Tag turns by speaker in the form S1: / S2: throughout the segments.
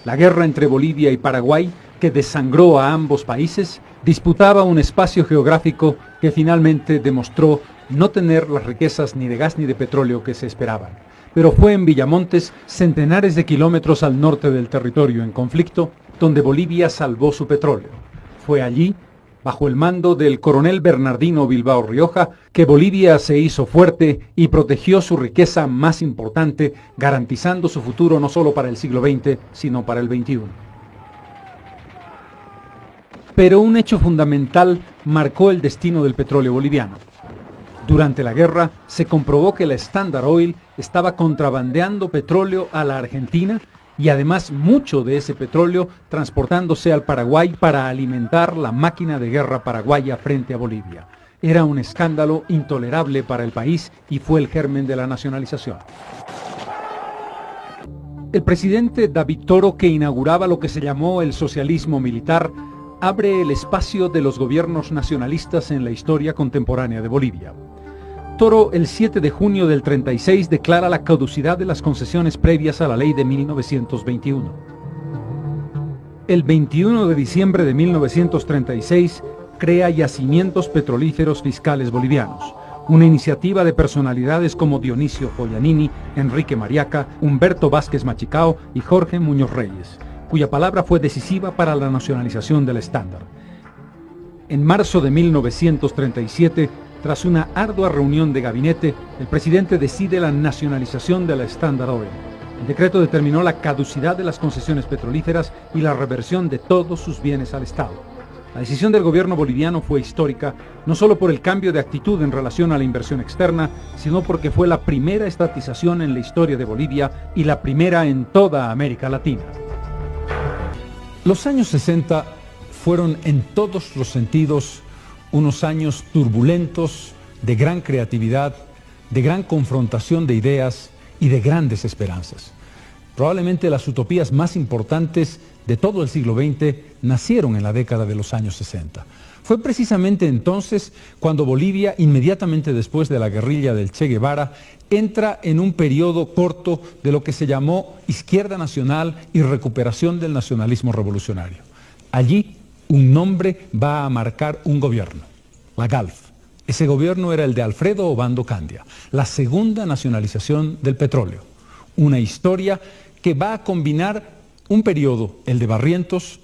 S1: La guerra entre Bolivia y Paraguay, que desangró a ambos países, disputaba un espacio geográfico que finalmente demostró no tener las riquezas ni de gas ni de petróleo que se esperaban. Pero fue en Villamontes, centenares de kilómetros al norte del territorio en conflicto, donde Bolivia salvó su petróleo. Fue allí, bajo el mando del coronel Bernardino Bilbao Rioja, que Bolivia se hizo fuerte y protegió su riqueza más importante, garantizando su futuro no solo para el siglo XX, sino para el XXI. Pero un hecho fundamental marcó el destino del petróleo boliviano. Durante la guerra se comprobó que la Standard Oil estaba contrabandeando petróleo a la Argentina y además mucho de ese petróleo transportándose al Paraguay para alimentar la máquina de guerra paraguaya frente a Bolivia. Era un escándalo intolerable para el país y fue el germen de la nacionalización. El presidente David Toro, que inauguraba lo que se llamó el socialismo militar, abre el espacio de los gobiernos nacionalistas en la historia contemporánea de Bolivia. Toro, el 7 de junio del 36, declara la caducidad de las concesiones previas a la ley de 1921. El 21 de diciembre de 1936, crea Yacimientos Petrolíferos Fiscales Bolivianos, una iniciativa de personalidades como Dionisio Foyanini, Enrique Mariaca, Humberto Vázquez Machicao y Jorge Muñoz Reyes, cuya palabra fue decisiva para la nacionalización del Standard. En marzo de 1937, tras una ardua reunión de gabinete, el presidente decide la nacionalización de la Standard Oil. El decreto determinó la caducidad de las concesiones petrolíferas y la reversión de todos sus bienes al Estado. La decisión del gobierno boliviano fue histórica, no solo por el cambio de actitud en relación a la inversión externa, sino porque fue la primera estatización en la historia de Bolivia y la primera en toda América Latina.
S2: Los años 60 fueron en todos los sentidos unos años turbulentos, de gran creatividad, de gran confrontación de ideas y de grandes esperanzas. Probablemente las utopías más importantes de todo el siglo XX nacieron en la década de los años 60. Fue precisamente entonces cuando Bolivia, inmediatamente después de la guerrilla del Che Guevara, entra en un periodo corto de lo que se llamó Izquierda Nacional y recuperación del nacionalismo revolucionario. Allí, un nombre va a marcar un gobierno, la GALF. Ese gobierno era el de Alfredo Obando Candia, la segunda nacionalización del petróleo. Una historia que va a combinar un periodo, el de Barrientos,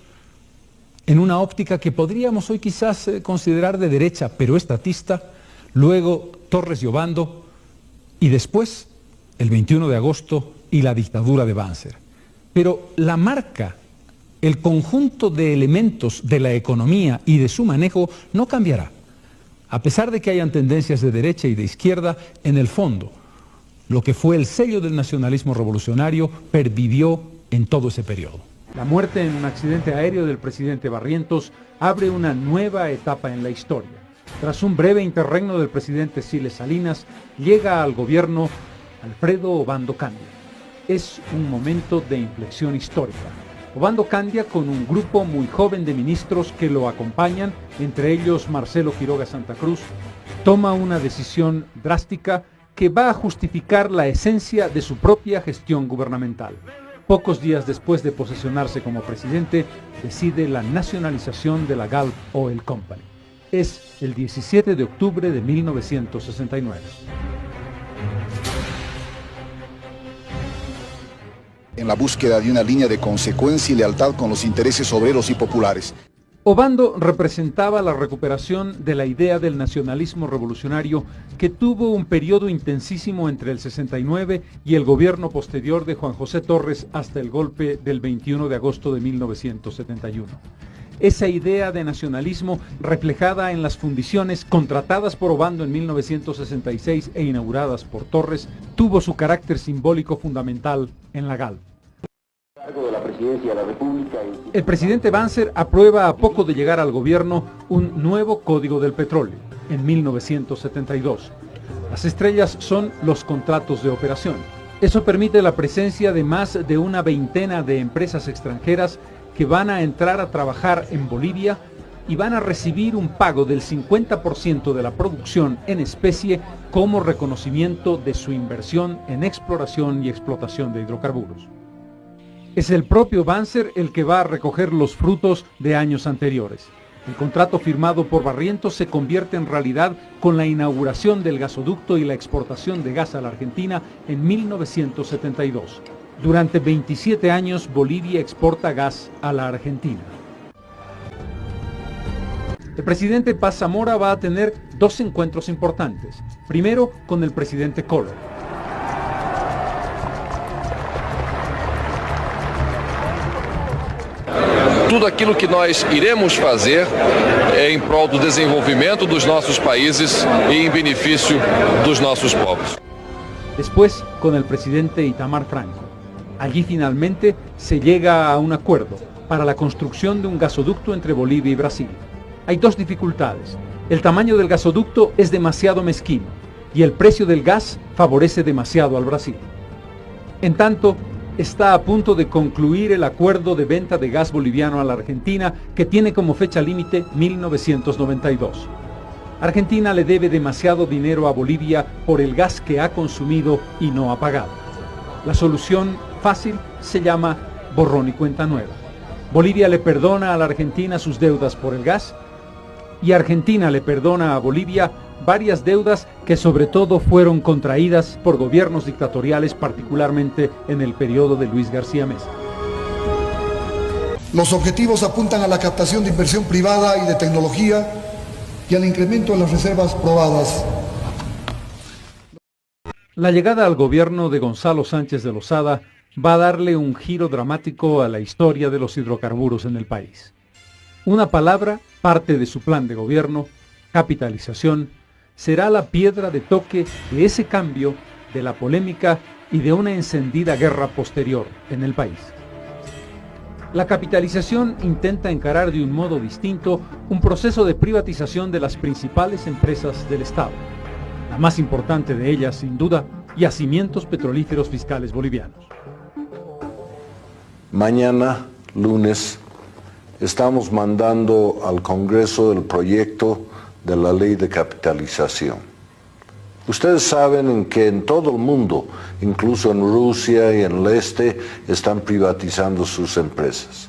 S2: en una óptica que podríamos hoy quizás considerar de derecha, pero estatista, luego Torres y Obando, y después el 21 de agosto y la dictadura de Banzer. Pero la marca, el conjunto de elementos de la economía y de su manejo no cambiará. A pesar de que hayan tendencias de derecha y de izquierda, en el fondo, lo que fue el sello del nacionalismo revolucionario pervivió en todo ese periodo.
S1: La muerte en un accidente aéreo del presidente Barrientos abre una nueva etapa en la historia. Tras un breve interregno del presidente Siles Salinas, llega al gobierno Alfredo Obando Candia. Es un momento de inflexión histórica. Obando Candia, con un grupo muy joven de ministros que lo acompañan, entre ellos Marcelo Quiroga Santa Cruz, toma una decisión drástica que va a justificar la esencia de su propia gestión gubernamental. Pocos días después de posesionarse como presidente, decide la nacionalización de la Gulf Oil Company. Es el 17 de octubre de 1969.
S3: En la búsqueda de una línea de consecuencia y lealtad con los intereses obreros y populares.
S1: Obando representaba la recuperación de la idea del nacionalismo revolucionario que tuvo un periodo intensísimo entre el 69 y el gobierno posterior de Juan José Torres hasta el golpe del 21 de agosto de 1971. Esa idea de nacionalismo, reflejada en las fundiciones contratadas por Obando en 1966 e inauguradas por Torres, tuvo su carácter simbólico fundamental en la GALF. El presidente Banzer aprueba a poco de llegar al gobierno un nuevo Código del Petróleo, en 1972. Las estrellas son los contratos de operación. Eso permite la presencia de más de una veintena de empresas extranjeras que van a entrar a trabajar en Bolivia y van a recibir un pago del 50% de la producción en especie como reconocimiento de su inversión en exploración y explotación de hidrocarburos. Es el propio Banzer el que va a recoger los frutos de años anteriores. El contrato firmado por Barrientos se convierte en realidad con la inauguración del gasoducto y la exportación de gas a la Argentina en 1972. Durante 27 años Bolivia exporta gas a la Argentina. El presidente Paz Zamora va a tener dos encuentros importantes. Primero con el presidente Collor.
S4: Tudo aquilo que nós iremos fazer em prol do desenvolvimento dos nossos países e em benefício dos nossos povos.
S1: Después con el presidente Itamar Franco. Allí finalmente se llega a un acuerdo para la construcción de un gasoducto entre Bolivia y Brasil. Hay dos dificultades. El tamaño del gasoducto es demasiado mezquino y el precio del gas favorece demasiado al Brasil. En tanto, está a punto de concluir el acuerdo de venta de gas boliviano a la Argentina, que tiene como fecha límite 1992. Argentina le debe demasiado dinero a Bolivia por el gas que ha consumido y no ha pagado. La solución fácil se llama borrón y cuenta nueva. Bolivia le perdona a la Argentina sus deudas por el gas y Argentina le perdona a Bolivia varias deudas que sobre todo fueron contraídas por gobiernos dictatoriales, particularmente en el periodo de Luis García Meza.
S5: Los objetivos apuntan a la captación de inversión privada y de tecnología y al incremento de las reservas probadas.
S1: La llegada al gobierno de Gonzalo Sánchez de Lozada va a darle un giro dramático a la historia de los hidrocarburos en el país. Una palabra, parte de su plan de gobierno, capitalización, será la piedra de toque de ese cambio, de la polémica y de una encendida guerra posterior en el país. La capitalización intenta encarar de un modo distinto un proceso de privatización de las principales empresas del Estado. La más importante de ellas, sin duda, Yacimientos Petrolíferos Fiscales Bolivianos.
S6: Mañana, lunes, estamos mandando al Congreso el proyecto de la ley de capitalización. Ustedes saben que en todo el mundo, incluso en Rusia y en el este, están privatizando sus empresas.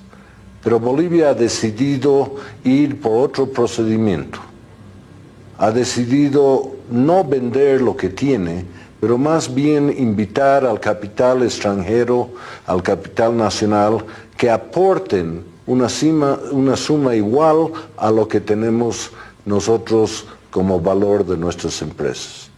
S6: Pero Bolivia ha decidido ir por otro procedimiento. Ha decidido no vender lo que tiene, pero más bien invitar al capital extranjero, al capital nacional, que aporten una suma igual a lo que tenemos nosotros como valor de nuestras empresas.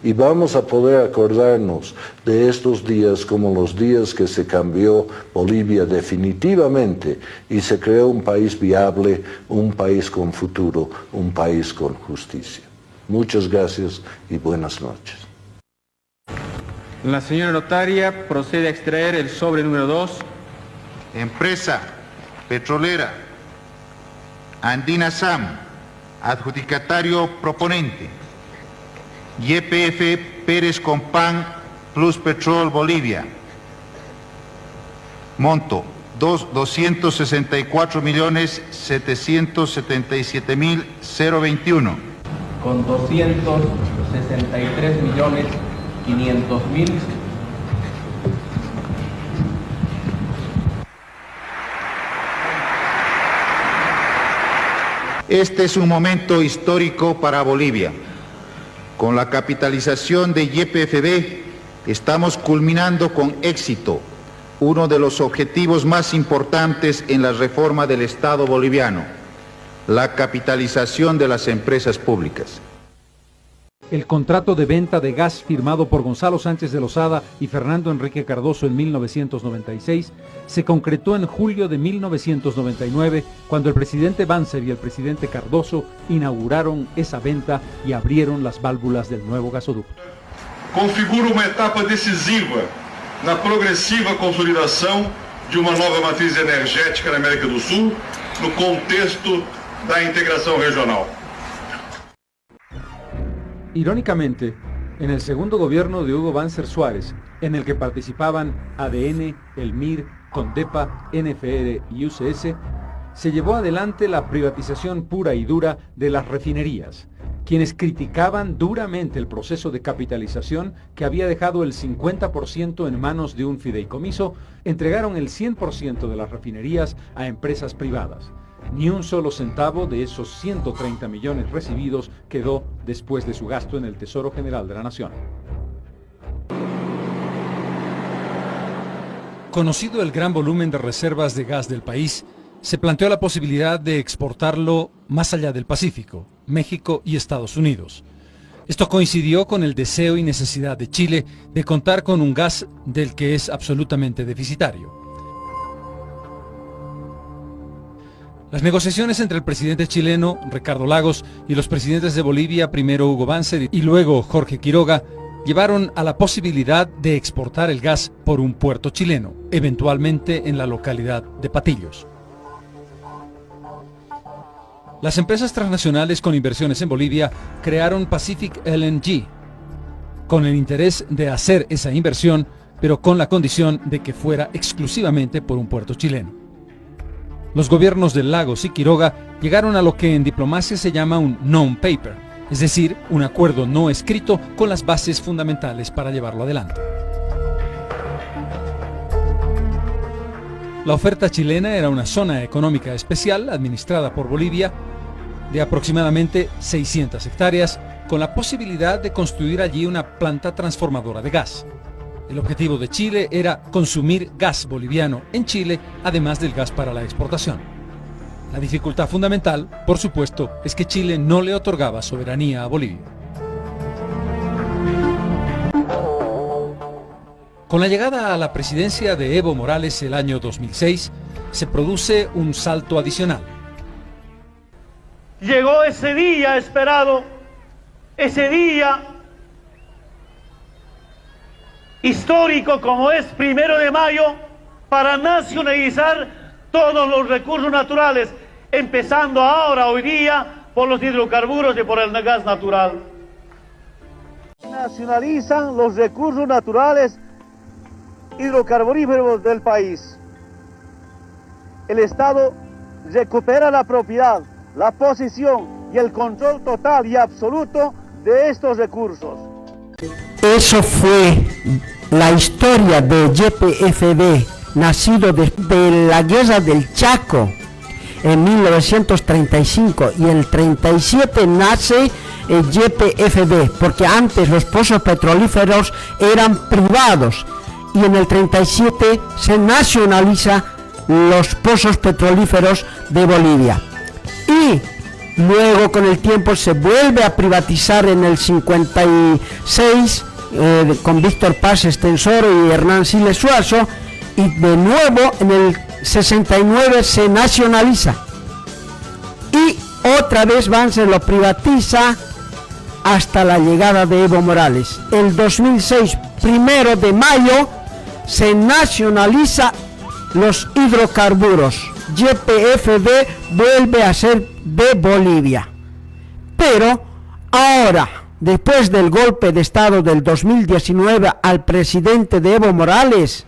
S6: Y vamos a poder acordarnos de estos días como los días que se cambió Bolivia definitivamente y se creó un país viable, un país con futuro, un país con justicia. Muchas gracias y buenas noches.
S7: La señora notaria procede a extraer el sobre número 2.
S8: Empresa petrolera Andina Sam, adjudicatario proponente, YPF Pérez Compán Plus Petrol Bolivia. Monto 264.777.021.
S7: Con 263.500.000.
S8: Este es un momento histórico para Bolivia. Con la capitalización de YPFB estamos culminando con éxito uno de los objetivos más importantes en la reforma del Estado boliviano, la capitalización de las empresas públicas.
S1: El contrato de venta de gas firmado por Gonzalo Sánchez de Lozada y Fernando Enrique Cardoso en 1996 se concretó en julio de 1999, cuando el presidente Banzer y el presidente Cardoso inauguraron esa venta y abrieron las válvulas del nuevo gasoducto.
S9: Configura uma etapa decisiva na progressiva consolidação de uma nova matriz energética na América do Sul, no contexto da integração regional.
S1: Irónicamente, en el segundo gobierno de Hugo Banzer Suárez, en el que participaban ADN, el MIR, Condepa, NFR y UCS, se llevó adelante la privatización pura y dura de las refinerías, quienes criticaban duramente el proceso de capitalización que había dejado el 50% en manos de un fideicomiso, entregaron el 100% de las refinerías a empresas privadas. Ni un solo centavo de esos 130 millones recibidos quedó después de su gasto en el Tesoro General de la Nación.
S2: Conocido el gran volumen de reservas de gas del país, se planteó la posibilidad de exportarlo más allá del Pacífico, México y Estados Unidos. Esto coincidió con el deseo y necesidad de Chile de contar con un gas del que es absolutamente deficitario. Las negociaciones entre el presidente chileno, Ricardo Lagos, y los presidentes de Bolivia, primero Hugo Banzer y luego Jorge Quiroga, llevaron a la posibilidad de exportar el gas por un puerto chileno, eventualmente en la localidad de Patillos. Las empresas transnacionales con inversiones en Bolivia crearon Pacific LNG, con el interés de hacer esa inversión, pero con la condición de que fuera exclusivamente por un puerto chileno. Los gobiernos de Lagos y Quiroga llegaron a lo que en diplomacia se llama un non-paper, es decir, un acuerdo no escrito con las bases fundamentales para llevarlo adelante. La oferta chilena era una zona económica especial administrada por Bolivia de aproximadamente 600 hectáreas, con la posibilidad de construir allí una planta transformadora de gas. El objetivo de Chile era consumir gas boliviano en Chile, además del gas para la exportación. La dificultad fundamental, por supuesto, es que Chile no le otorgaba soberanía a Bolivia. Con la llegada a la presidencia de Evo Morales el año 2006, se produce un salto adicional.
S10: Llegó ese día esperado, ese día histórico como es 1 de mayo, para nacionalizar todos los recursos naturales, empezando ahora, hoy día, por los hidrocarburos y por el gas natural. Nacionalizan los recursos naturales hidrocarburíferos del país. El Estado recupera la propiedad, la posesión y el control total y absoluto de estos recursos.
S11: Eso fue la historia de YPFB, nacido de la guerra del Chaco en 1935, y en el 37 nace el YPFB, porque antes los pozos petrolíferos eran privados, y en el 37 se nacionaliza los pozos petrolíferos de Bolivia. Y luego con el tiempo se vuelve a privatizar en el 56 con Víctor Paz Estensoro y Hernán Siles Suazo, y de nuevo en el 69 se nacionaliza y otra vez Banzer lo privatiza hasta la llegada de Evo Morales. El 2006, 1 de mayo, se nacionaliza los hidrocarburos. YPFB vuelve a ser de Bolivia. Pero ahora, después del golpe de Estado del 2019 al presidente de Evo Morales,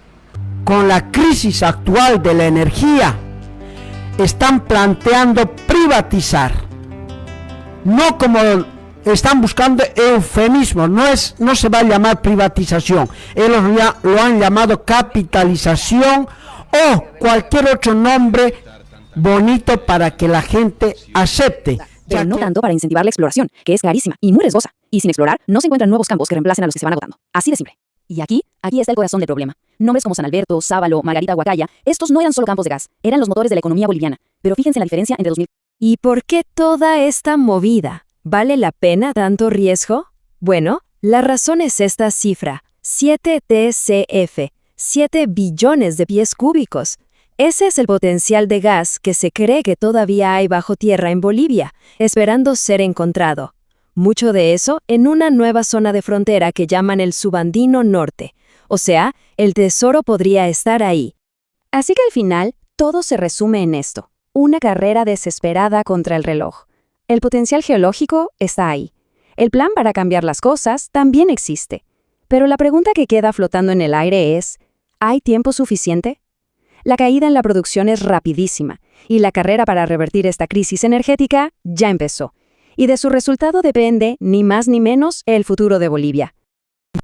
S11: con la crisis actual de la energía, están planteando privatizar. No como están buscando eufemismos, no se va a llamar privatización, ellos lo han llamado capitalización o cualquier otro nombre bonito para que la gente acepte.
S12: Pero no tanto para incentivar la exploración, que es carísima y muy riesgosa. Y sin explorar, no se encuentran nuevos campos que reemplacen a los que se van agotando. Así de simple. Y aquí está el corazón del problema. Nombres como San Alberto, Sábalo, Margarita Huacaya, estos no eran solo campos de gas, eran los motores de la economía boliviana. Pero fíjense en la diferencia entre 2000.
S13: ¿Y por qué toda esta movida? ¿Vale la pena tanto riesgo? Bueno, la razón es esta cifra, 7 TCF, 7 billones de pies cúbicos. Ese es el potencial de gas que se cree que todavía hay bajo tierra en Bolivia, esperando ser encontrado. Mucho de eso en una nueva zona de frontera que llaman el Subandino Norte. O sea, el tesoro podría estar ahí.
S12: Así que al final, todo se resume en esto. Una carrera desesperada contra el reloj. El potencial geológico está ahí. El plan para cambiar las cosas también existe. Pero la pregunta que queda flotando en el aire es, ¿hay tiempo suficiente? La caída en la producción es rapidísima, y la carrera para revertir esta crisis energética ya empezó. y de su resultado depende, ni más ni menos, el futuro de Bolivia.